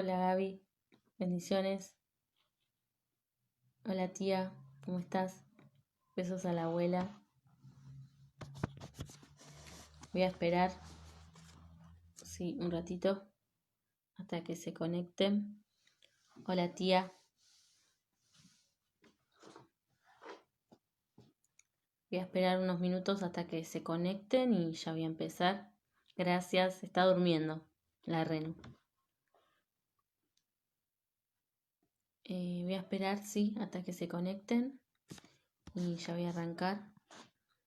Hola Gaby, bendiciones. Hola tía, ¿cómo estás? Besos a la abuela. Voy a esperar, sí, un ratito hasta que se conecten. Hola tía. Voy a esperar unos minutos hasta que se conecten y ya voy a empezar. Gracias, está durmiendo la Renu. Voy a esperar, sí, hasta que se conecten y ya voy a arrancar.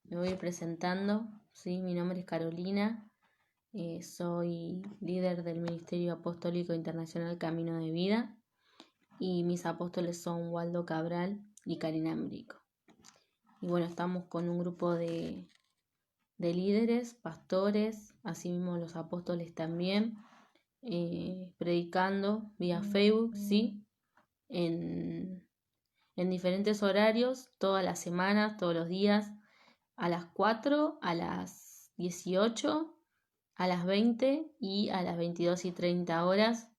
Me voy presentando, sí, mi nombre es Carolina. Soy líder del Ministerio Apostólico Internacional Camino de Vida y mis apóstoles son Waldo Cabral y Karina Ambrico. Y bueno, estamos con un grupo de líderes, pastores, así mismo los apóstoles también, predicando vía Facebook, ¿sí? En diferentes horarios, todas las semanas, todos los días, a las 4, a las 18, a las 20 y a las 22:30 horas.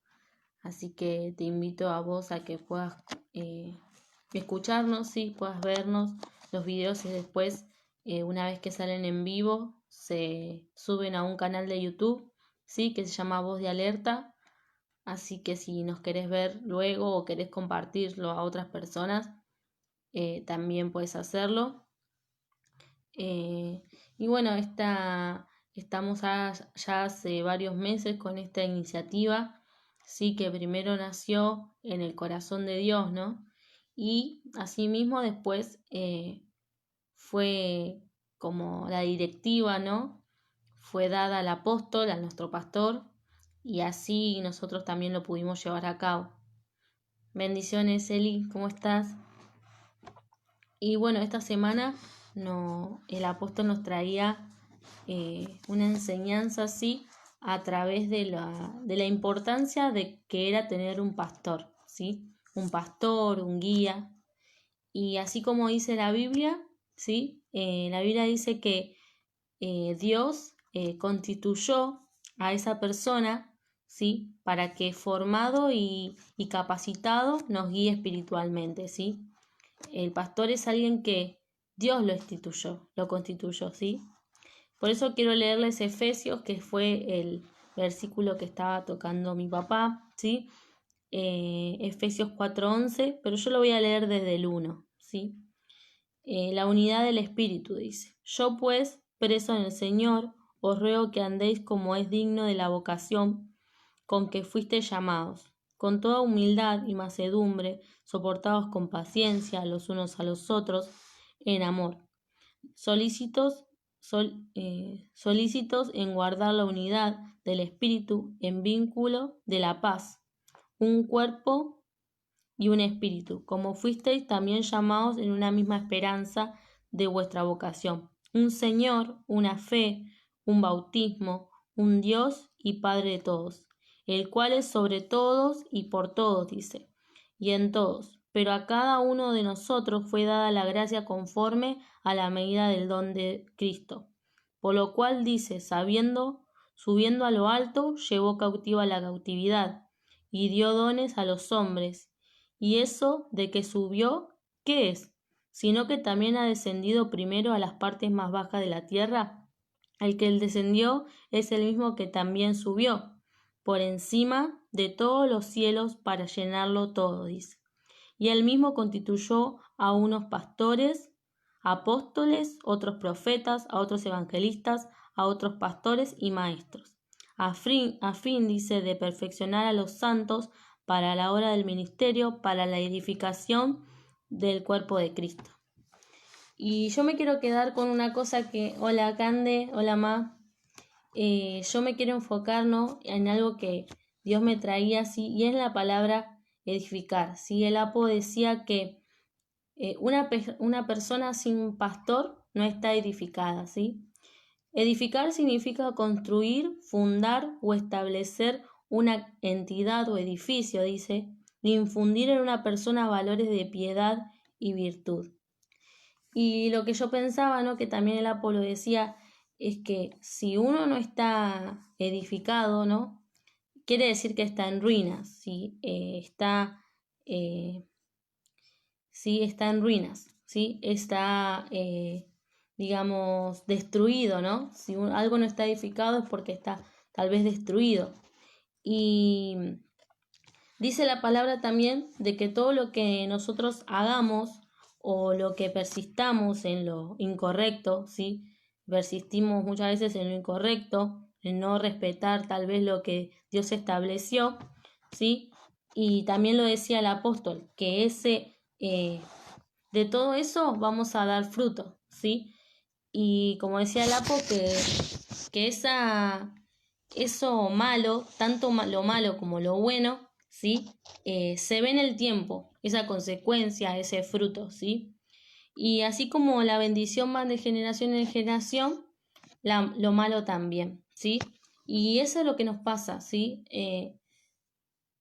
Así que te invito a vos a que puedas escucharnos, ¿sí? Puedas vernos. Los videos después, una vez que salen en vivo, se suben a un canal de YouTube, ¿sí? Que se llama Voz de Alerta. Así que si nos querés ver luego o querés compartirlo a otras personas, también puedes hacerlo. Y bueno, estamos ya hace varios meses con esta iniciativa, sí, que primero nació en el corazón de Dios, ¿no? Y asimismo después fue como la directiva, ¿no? Fue dada al apóstol, a nuestro pastor, y así nosotros también lo pudimos llevar a cabo. Bendiciones, Eli, ¿cómo estás? Y bueno, esta semana el apóstol nos traía una enseñanza así a través de la importancia de que era tener un pastor, ¿sí? Un pastor, un guía. Y así como dice la Biblia, ¿sí? La Biblia dice que Dios constituyó a esa persona, ¿sí? Para que formado y capacitado nos guíe espiritualmente, ¿sí? El pastor es alguien que Dios lo constituyó, ¿sí? Por eso quiero leerles Efesios, que fue el versículo que estaba tocando mi papá, ¿sí? Efesios 4:11, pero yo lo voy a leer desde el 1, ¿sí? La unidad del Espíritu dice: Yo pues, preso en el Señor, os ruego que andéis como es digno de la vocación con que fuisteis llamados, con toda humildad y mansedumbre, soportados con paciencia los unos a los otros, en amor, solícitos en guardar la unidad del Espíritu en vínculo de la paz, un cuerpo y un espíritu, como fuisteis también llamados en una misma esperanza de vuestra vocación, un Señor, una fe, un bautismo, un Dios y Padre de todos, el cual es sobre todos y por todos, dice, y en todos. Pero a cada uno de nosotros fue dada la gracia conforme a la medida del don de Cristo. Por lo cual dice, subiendo a lo alto, llevó cautiva la cautividad, y dio dones a los hombres. Y eso de que subió, ¿qué es? Sino que también ha descendido primero a las partes más bajas de la tierra. El que descendió es el mismo que también subió por encima de todos los cielos para llenarlo todo, dice. Y él mismo constituyó a unos pastores, apóstoles, otros profetas, a otros evangelistas, a otros pastores y maestros, a fin, dice, de perfeccionar a los santos para la obra del ministerio, para la edificación del cuerpo de Cristo. Y yo me quiero quedar con una cosa que, hola Cande, hola Ma, yo me quiero enfocar, ¿no?, en algo que Dios me traía así, y es la palabra edificar, ¿sí? El Apo decía que una persona sin pastor no está edificada, ¿sí? Edificar significa construir, fundar o establecer una entidad o edificio, dice, y infundir en una persona valores de piedad y virtud. Y lo que yo pensaba, ¿no?, que también el Apolo decía, es que si uno no está edificado, ¿no?, quiere decir que está en ruinas, ¿sí? Sí, está en ruinas, ¿sí? Está, digamos, destruido, ¿no? Si algo no está edificado es porque está tal vez destruido. Y dice la palabra también de que todo lo que nosotros hagamos o lo que persistamos en lo incorrecto, ¿sí? Persistimos muchas veces en lo incorrecto, en no respetar tal vez lo que Dios estableció, ¿sí? Y también lo decía el apóstol, que de todo eso vamos a dar fruto, ¿sí? Y como decía el apóstol, que eso malo, tanto lo malo como lo bueno, ¿sí? Se ve en el tiempo, esa consecuencia, ese fruto, ¿sí? Y así como la bendición va de generación en generación, lo malo también, ¿sí? Y eso es lo que nos pasa, ¿sí?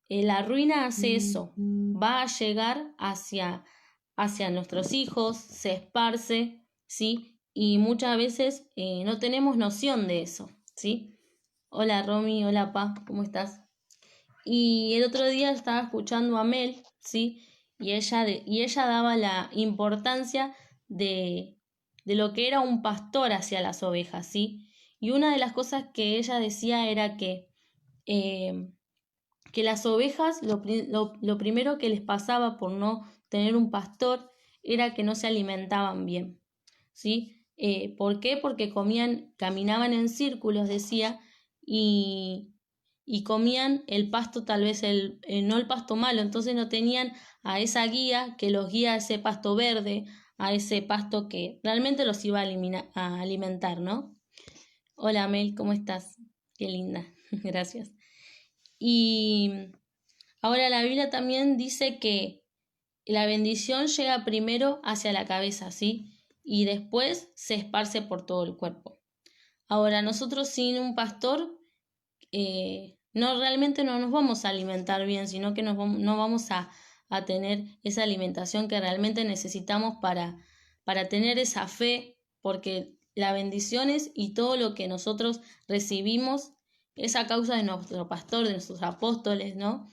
La ruina hace eso, va a llegar hacia nuestros hijos, se esparce, ¿sí? Y muchas veces no tenemos noción de eso, ¿sí? Hola Romy, hola Pa, ¿cómo estás? Y el otro día estaba escuchando a Mel, ¿sí? Y ella daba la importancia de lo que era un pastor hacia las ovejas, ¿sí? Y una de las cosas que ella decía era eh, que las ovejas, lo primero que les pasaba por no tener un pastor era que no se alimentaban bien, ¿sí? ¿Por qué? Porque caminaban en círculos, decía, y, y comían el pasto, tal vez no el pasto malo, entonces no tenían a esa guía que los guía a ese pasto verde, a ese pasto que realmente los iba a alimentar, ¿no? Hola Mel, ¿cómo estás? Qué linda, gracias. Y ahora la Biblia también dice que la bendición llega primero hacia la cabeza, ¿sí? Y después se esparce por todo el cuerpo. Ahora, nosotros sin un pastor, no realmente no nos vamos a alimentar bien, sino que no vamos a tener esa alimentación que realmente necesitamos para tener esa fe, porque las bendiciones y todo lo que nosotros recibimos es a causa de nuestro pastor, de nuestros apóstoles, ¿no?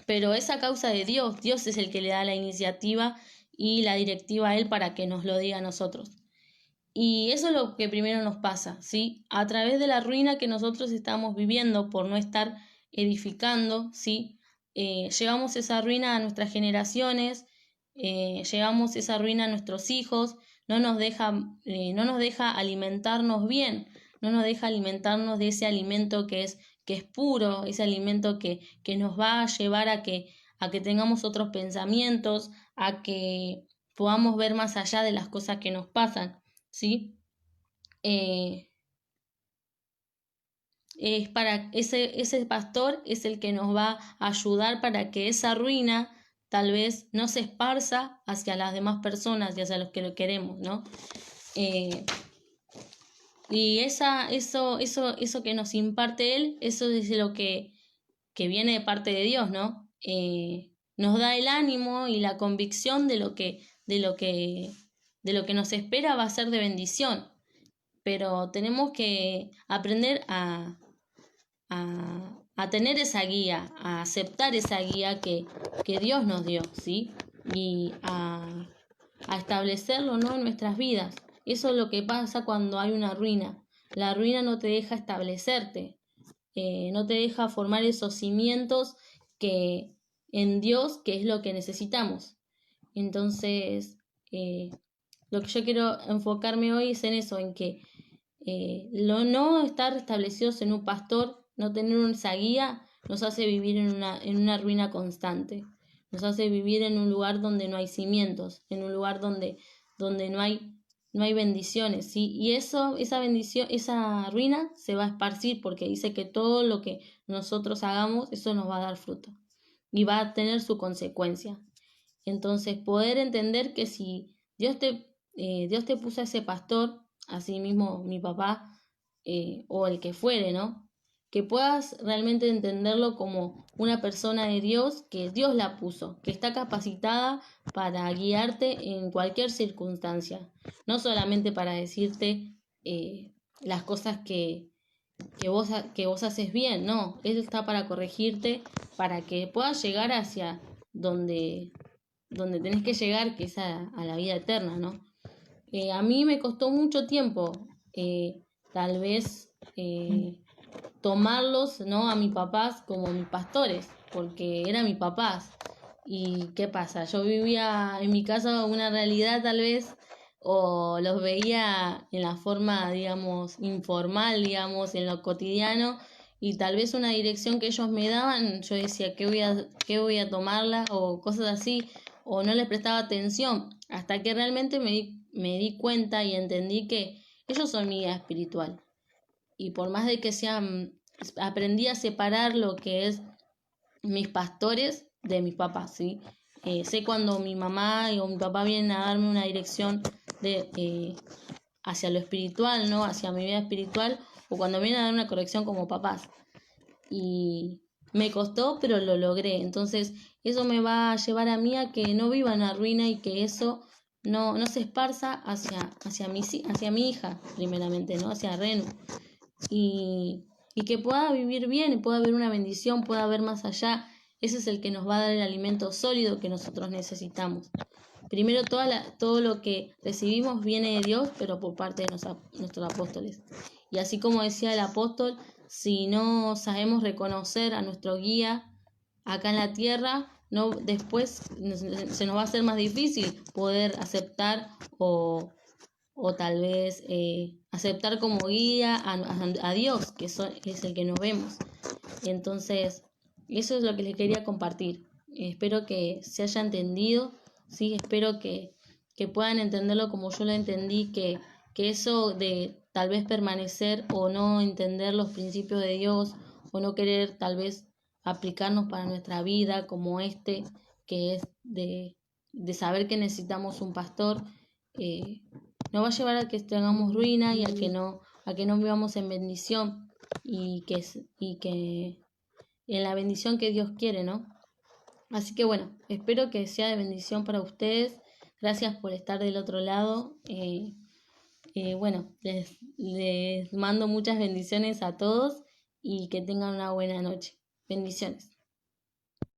Pero es a causa de Dios. Dios es el que le da la iniciativa y la directiva a Él para que nos lo diga a nosotros. Y eso es lo que primero nos pasa, ¿sí? A través de la ruina que nosotros estamos viviendo por no estar edificando, ¿sí? Llevamos esa ruina a nuestras generaciones, llevamos esa ruina a nuestros hijos, no nos deja alimentarnos bien, no nos deja alimentarnos de ese alimento que es puro, ese alimento que nos va a llevar a que tengamos otros pensamientos, a que podamos ver más allá de las cosas que nos pasan. ¿Sí? Eh, ese pastor es el que nos va a ayudar para que esa ruina tal vez no se esparza hacia las demás personas y hacia los que lo queremos, ¿no? Y eso que nos imparte Él, eso es lo que viene de parte de Dios, ¿no? Nos da el ánimo y la convicción de lo que nos espera va a ser de bendición. Pero tenemos que aprender a tener esa guía, a aceptar esa guía que Dios nos dio, ¿sí? Y a establecerlo, ¿no? En nuestras vidas. Eso es lo que pasa cuando hay una ruina. La ruina no te deja establecerte, no te deja formar esos cimientos que en Dios, que es lo que necesitamos. Entonces, lo que yo quiero enfocarme hoy es en eso, en que no estar establecidos en un pastor, no tener esa guía, nos hace vivir en una ruina constante. Nos hace vivir en un lugar donde no hay cimientos, en un lugar donde no hay bendiciones, ¿sí? Y esa bendición, esa ruina se va a esparcir porque dice que todo lo que nosotros hagamos, eso nos va a dar fruto y va a tener su consecuencia. Entonces, poder entender que si Dios te puso a ese pastor, así mismo mi papá, o el que fuere, ¿no? Que puedas realmente entenderlo como una persona de Dios, que Dios la puso, que está capacitada para guiarte en cualquier circunstancia, no solamente para decirte las cosas que vos haces bien, no, Él está para corregirte, para que puedas llegar hacia donde tenés que llegar, que es a la vida eterna, ¿no? A mí me costó mucho tiempo, tal vez, tomarlos, ¿no? A mis papás como mis pastores, porque eran mis papás. ¿Y qué pasa? Yo vivía en mi casa una realidad tal vez, o los veía en la forma, digamos, informal, digamos, en lo cotidiano, y tal vez una dirección que ellos me daban, yo decía, qué voy a tomarla? O cosas así, o no les prestaba atención, hasta que realmente me di cuenta y entendí que ellos son mi guía espiritual. Y por más de que sean, aprendí a separar lo que es mis pastores de mis papás, ¿sí? Sé cuando mi mamá o mi papá vienen a darme una dirección hacia lo espiritual, ¿no? Hacia mi vida espiritual, o cuando vienen a dar una corrección como papás. Y me costó, pero lo logré. Entonces, eso me va a llevar a mí a que no viva en la ruina y que eso no se esparza hacia mi hija, primeramente, ¿no? Hacia Renu. Y que pueda vivir bien, pueda haber una bendición, pueda haber más allá. Ese es el que nos va a dar el alimento sólido que nosotros necesitamos. Primero, todo lo que recibimos viene de Dios, pero por parte de nuestros apóstoles. Y así como decía el apóstol, si no sabemos reconocer a nuestro guía acá en la tierra, no, después se nos va a hacer más difícil poder aceptar o tal vez aceptar como guía a Dios, que es el que nos vemos. Entonces, eso es lo que les quería compartir. Espero que se haya entendido, ¿sí? Espero que puedan entenderlo como yo lo entendí, que eso de tal vez permanecer o no entender los principios de Dios o no querer tal vez aplicarnos para nuestra vida como que es de saber que necesitamos un pastor, nos va a llevar a que tengamos ruina y a que no vivamos en bendición y que en la bendición que Dios quiere, ¿no? Así que bueno, espero que sea de bendición para ustedes. Gracias por estar del otro lado. Bueno, les mando muchas bendiciones a todos y que tengan una buena noche. Bendiciones.